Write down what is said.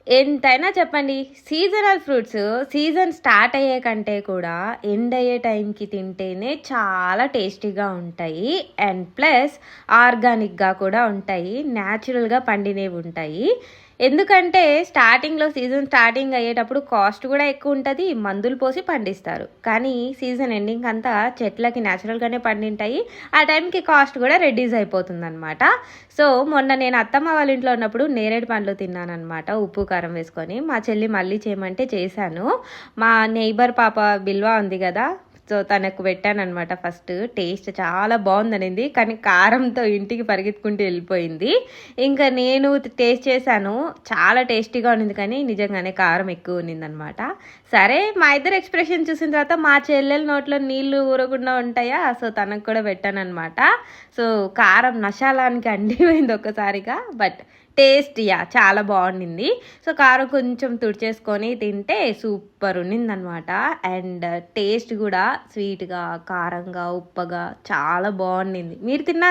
ఎంతైనా చెప్పండి, seasonal fruits season start అయ్యే కంటే కూడా ఎండ్ అయ్యే టైంకి తింటేనే చాలా టేస్టీగా ఉంటాయి. అండ్ ప్లస్ ఆర్గానిక్‌గా కూడా ఉంటాయి. న్యాచురల్‌గా పండినవి ఉంటాయి. ఎందుకంటే స్టార్టింగ్‌లో సీజన్ స్టార్టింగ్ అయ్యేటప్పుడు కాస్ట్ కూడా ఎక్కువ ఉంటది. మందులు పోసి పండిస్తారు. కానీ సీజన్ ఎండింగ్ అంతా చెట్లకి న్యాచురల్‌గానే పండింటాయి. ఆ టైంకి కాస్ట్ కూడా రెడ్యూస్ అయిపోతుందనమాట. సో, మొన్న నేను అత్తమ్మ వాళ్ళ ఇంట్లో ఉన్నప్పుడు నేరేడు పండ్లు తిన్నాననమాట. ఉప్పు, కారం వేసుకొని. మా చెల్లి మళ్ళీ చేయమంటే చేశాను. మా నెయిబర్ పాప బిల్వా ఉంది గదా! సో, తనకు పెట్టాననమాట ఫస్ట్. టేస్ట్ చాలా బావుందనింది. కానీ కారంతో ఇంటికి పరిగెత్తుకుంటూ వెళ్ళిపోయింది. ఇంకా నేను టేస్ట్ చేశాను. చాలా టేస్టీగా ఉండింది కానీ నిజంగానే కారం ఎక్కువ ఉన్నిందనమాట. సరే మా ఇద్దరి ఎక్స్‌ప్రెషన్ చూసిన తర్వాత మా చెల్లెల నోట్లో నీళ్లు ఊరకుండా ఉంటాయా? సో, తనకు కూడా పెట్టాననమాట. సో, కారం నషాలానికి అంటిపోయింది ఒక్కసారిగా. బట్ టేస్ట్ చాలా బాగుండింది. సో, కారం కొంచెం తుడిచేసుకొని తింటే సూపర్ ఉన్నిందనమాట. అండ్ టేస్ట్ కూడా స్వీట్‌గా, కారంగా, ఉప్పగా చాలా బాగుండింది. మీరు తిన్నారా?